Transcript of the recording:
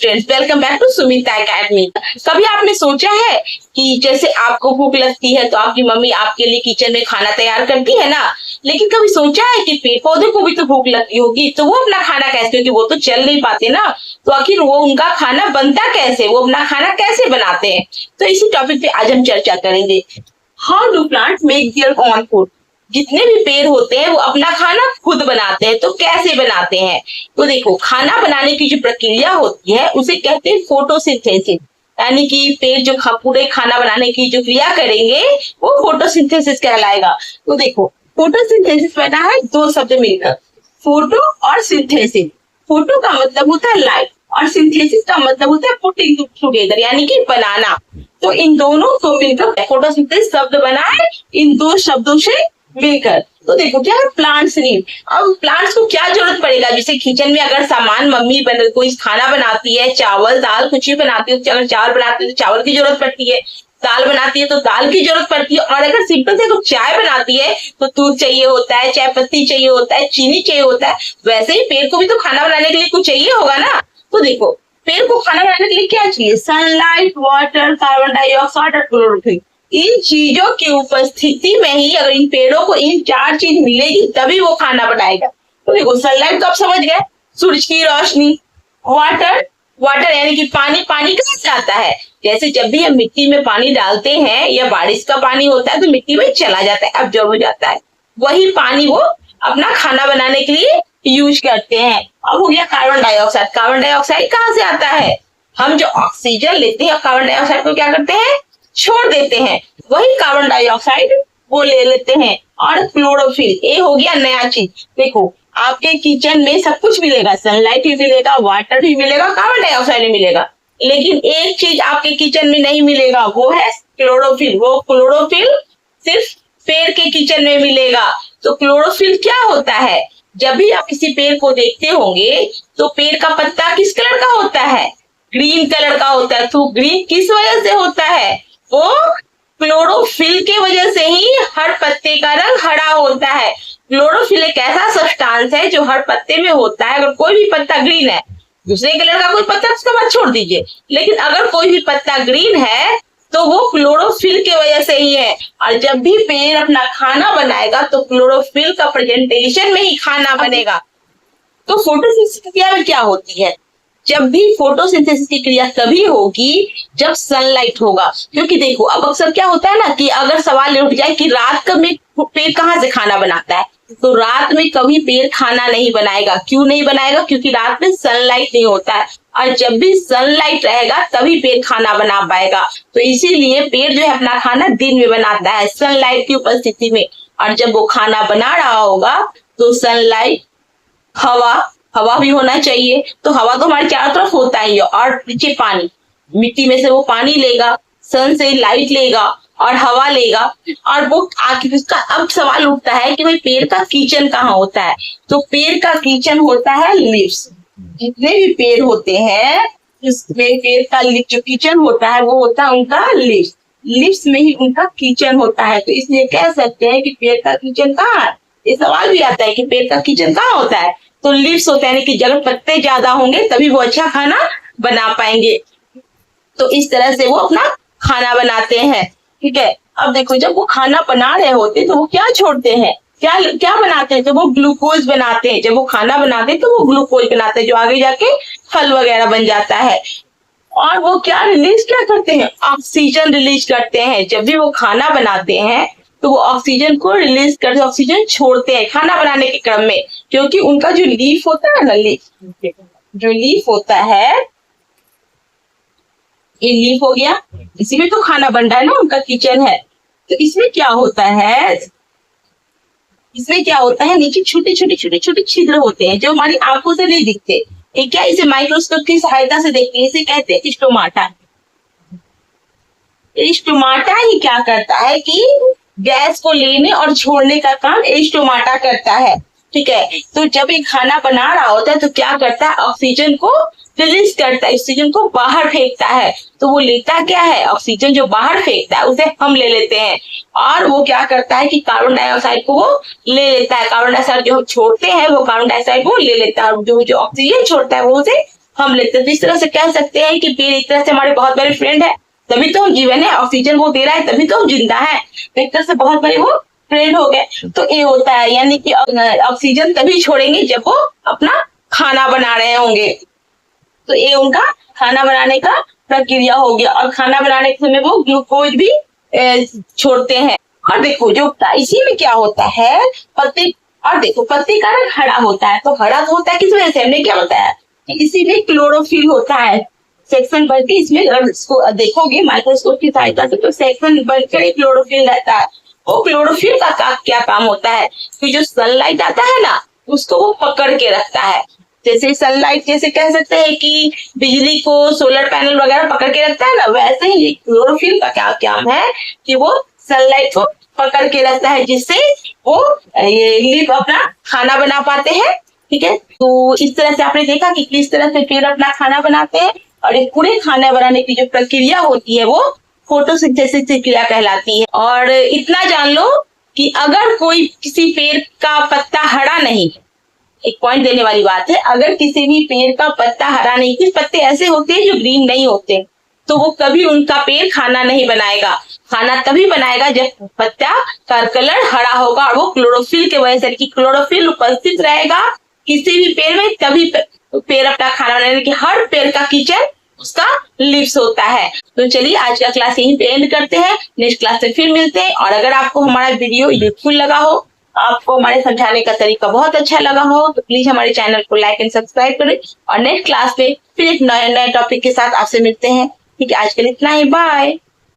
Students, welcome back to Sumita academy. कभी आपने सोचा है कि जैसे आपको भूख लगती है तो आपकी मम्मी आपके लिए किचन में खाना तैयार करती है ना, लेकिन कभी सोचा है कि पेड़ पौधे को भी तो भूख लगती होगी, तो वो अपना खाना कैसे, क्योंकि वो तो चल नहीं पाते ना, तो आखिर वो उनका खाना बनता कैसे, वो अपना खाना कैसे बनाते हैं। तो इसी टॉपिक पे आज हम चर्चा करेंगे। How do plants make their own food. जितने भी पेड़ होते हैं वो अपना खाना खुद बनाते हैं, तो कैसे बनाते हैं। तो देखो, खाना बनाने की जो प्रक्रिया होती है उसे कहते हैं फोटोसिंथेसिस, यानी कि पेड़ जो पूरे खाना बनाने की जो क्रिया करेंगे वो फोटोसिंथेसिस कहलाएगा। तो देखो, फोटोसिंथेसिस बना है दो शब्द मिलकर, फोटो और सिंथेसिस। फोटो का मतलब होता है लाइट और सिंथेसिस का मतलब होता है पुटिंग टुगेदर, यानी कि बनाना। तो इन दोनों को मिलकर फोटोसिंथेसिस शब्द बना है, इन दो शब्दों से मिलकर। तो देखो क्या है, प्लांट्स नीड। अब प्लांट्स को क्या जरूरत पड़ेगा, जैसे किचन में अगर सामान मम्मी कोई खाना बनाती है, चावल दाल कुछ भी बनाती है, अगर चावल बनाती है तो चावल की जरूरत पड़ती है, दाल बनाती है तो दाल की जरूरत पड़ती है, और अगर सिंपल से कुछ चाय बनाती है तो दूध चाहिए होता है, चाय पत्ती चाहिए होता है, चीनी चाहिए होता है। वैसे ही पेड़ को भी तो खाना बनाने के लिए कुछ चाहिए होगा ना। तो देखो, पेड़ को खाना बनाने के लिए क्या चाहिए, सनलाइट, वाटर, कार्बन डाइऑक्साइड और क्लोरोफिल। इन चीजों की उपस्थिति में ही अगर इन पेड़ों को इन चार चीज मिलेगी तभी वो खाना बनाएगा। तो देखो, सनलाइट तो आप समझ गए, सूरज की रोशनी। वाटर, वाटर यानी कि पानी। पानी कहाँ से आता है, जैसे जब भी हम मिट्टी में पानी डालते हैं या बारिश का पानी होता है तो मिट्टी में चला जाता है, अब्जॉर्ब हो जाता है। वही पानी वो अपना खाना बनाने के लिए यूज करते हैं। अब हो गया कार्बन डाइऑक्साइड। कार्बन डाइऑक्साइड कहाँ से आता है, हम जो ऑक्सीजन लेते हैं कार्बन डाइऑक्साइड को क्या करते हैं, छोड़ देते हैं, वही कार्बन डाइऑक्साइड वो ले लेते हैं। और क्लोरोफिल, ये हो गया नया चीज। देखो, आपके किचन में सब कुछ मिलेगा, सनलाइट भी मिलेगा, वाटर भी मिलेगा, कार्बन डाइऑक्साइड भी मिलेगा, लेकिन एक चीज आपके किचन में नहीं मिलेगा, वो है क्लोरोफिल। वो क्लोरोफिल सिर्फ पेड़ के किचन में मिलेगा। तो क्लोरोफिल क्या होता है, जब भी आप किसी पेड़ को देखते होंगे तो पेड़ का पत्ता किस कलर का होता है, ग्रीन कलर का होता है। तो ग्रीन किस वजह से होता है, वो क्लोरोफिल के वजह से ही हर पत्ते का रंग हरा होता है। क्लोरोफिल एक ऐसा सब्सटेंस है जो हर पत्ते में होता है। अगर कोई भी पत्ता ग्रीन है, दूसरे कलर का कोई पत्ता, उसके बाद छोड़ दीजिए, लेकिन अगर कोई भी पत्ता ग्रीन है तो वो क्लोरोफिल के वजह से ही है। और जब भी पेड़ अपना खाना बनाएगा तो क्लोरोफिल का प्रेजेंटेशन में ही खाना बनेगा। तो फोटोसिंथेसिस की क्रिया में क्या होती है, जब भी फोटोसिंथेसिस की क्रिया तभी होगी जब सनलाइट होगा। क्योंकि देखो, अब अक्सर क्या होता है ना कि अगर सवाल उठ जाए कि रात में पेड़ कहाँ से खाना बनाता है, तो रात में कभी पेड़ खाना नहीं बनाएगा। क्यों नहीं बनाएगा, क्योंकि रात में सनलाइट नहीं होता है, और जब भी सनलाइट रहेगा तभी पेड़ खाना बना पाएगा। तो इसीलिए पेड़ जो है अपना खाना दिन में बनाता है, सनलाइट की उपस्थिति में। और जब वो खाना बना रहा होगा तो सनलाइट, हवा भी होना चाहिए। तो हवा तो हमारे चारों तरफ होता ही है, और नीचे पानी, मिट्टी में से वो पानी लेगा, सन से लाइट लेगा और हवा लेगा, और वो आखिर उसका अब सवाल उठता है कि भाई पेड़ का किचन कहाँ होता है। तो पेड़ का किचन होता है लीव्स। जितने भी पेड़ होते हैं इसमें पेड़ का जो किचन होता है वो होता है उनका लीव्स। लीव्स में ही उनका किचन होता है। तो इसलिए कह सकते हैं कि पेड़ का किचन कहाँ है। ये सवाल भी आता है कि पेड़ का किचन कहाँ होता है, तो लीव्स होते हैं, यानी कि जब पत्ते ज्यादा होंगे तभी वो अच्छा खाना बना पाएंगे। तो इस तरह से वो अपना खाना बनाते हैं, ठीक है। अब देखो, जब वो खाना बना रहे होते तो वो क्या छोड़ते हैं, क्या क्या बनाते हैं, तो वो ग्लूकोज बनाते हैं। जब वो खाना बनाते हैं तो वो ग्लूकोज बनाते हैं, जो आगे जाके फल वगैरह बन जाता है। और वो क्या रिलीज क्या करते हैं, ऑक्सीजन रिलीज करते हैं। जब भी वो खाना बनाते हैं तो वो ऑक्सीजन को रिलीज करते, ऑक्सीजन छोड़ते हैं खाना बनाने के क्रम में, क्योंकि उनका जो लीफ होता है ना, जो लीफ होता है, ये लीफ हो गया, इसी में तो खाना बन रहा है ना, उनका किचन है। तो इसमें क्या होता है, नीचे छोटे छोटे छोटे छोटे छिद्र होते हैं जो हमारी आंखों से नहीं दिखते। ये क्या, इसे माइक्रोस्कोप की सहायता से देखते हैं, इसे कहते हैं स्टोमाटा। स्टोमाटा ही क्या करता है कि गैस को लेने और छोड़ने का काम स्टोमाटा करता है, ठीक है। तो जब ये खाना बना रहा होता है तो क्या करता है, ऑक्सीजन को रिलीज करता है, ऑक्सीजन को बाहर फेंकता है। तो वो लेता क्या है, ऑक्सीजन जो बाहर फेंकता है उसे हम ले लेते हैं, और वो क्या करता है कि कार्बन डाइऑक्साइड को वो ले लेता है। कार्बन डाइऑक्साइड जो छोड़ते हैं वो कार्बन डाइऑक्साइड वो ले लेता है, और जो ऑक्सीजन छोड़ता है वो उसे हम लेते हैं। तो इस तरह से कह सकते हैं कि पेड़ एक तरह से हमारे बहुत बड़े फ्रेंड है, तभी तो हम जीवन है, ऑक्सीजन वो दे रहा है तभी तो हम जिंदा है। तो एक तरह से बहुत बड़े वो फ्रेंड हो गए। तो ये होता है, यानी कि ऑक्सीजन तभी छोड़ेंगे जब वो अपना खाना बना रहे होंगे। तो ये उनका खाना बनाने का प्रक्रिया हो गया। और खाना बनाने के समय वो ग्लूकोज भी छोड़ते हैं। और देखो जो इसी में क्या होता है, पत्ते, और देखो पत्ते का रंग हरा होता है। तो हरा तो होता है किस वजह से, हमने क्या बताया कि इसी में क्लोरोफिल होता है। सेक्शन बढ़ के इसमें इसको देखोगे माइक्रोस्कोप की सहायता से, तो सेक्शन बढ़कर क्लोरोफिल रहता है। वो क्लोरोफिल का क्या काम होता है कि जो सनलाइट आता है ना उसको वो पकड़ के रखता है। जैसे सनलाइट, जैसे कह सकते हैं कि बिजली को सोलर पैनल वगैरह पकड़ के रखता है ना, वैसे ही क्लोरोफिल का क्या काम है कि वो सनलाइट को पकड़ के रखता है, जिससे वो ये लीफ अपना खाना बना पाते हैं। ठीक है, तो इस तरह से आपने देखा कि किस तरह से पेड़ अपना खाना बनाते हैं। और एक पूरे खाना बनाने की जो प्रक्रिया होती है वो फोटोसिंथेसिस क्रिया कहलाती है। और इतना जान लो कि अगर कोई किसी पेड़ का पत्ता हरा नहीं, एक पॉइंट देने वाली बात है, अगर किसी भी पेड़ का पत्ता हरा नहीं, कुछ पत्ते ऐसे होते हैं जो ग्रीन नहीं होते, तो वो कभी उनका पेड़ खाना नहीं बनाएगा। खाना तभी बनाएगा जब पत्ता का कलर हरा होगा और वो क्लोरोफिल के वजह से, कि क्लोरोफिल उपस्थित रहेगा किसी भी पेड़ में, तभी पेड़ अपना खाना बनाने की। हर पेड़ का किचन उसका लिव्स होता है। तो चलिए आज का क्लास यहीं पे एंड करते हैं, नेक्स्ट क्लास में फिर मिलते हैं। और अगर आपको हमारा वीडियो यूजफुल लगा हो, आपको हमारे समझाने का तरीका बहुत अच्छा लगा हो, तो प्लीज हमारे चैनल को लाइक एंड सब्सक्राइब करें। और नेक्स्ट क्लास में फिर एक नए टॉपिक के साथ आपसे मिलते हैं। ठीक है, आज के लिए इतना ही, बाय।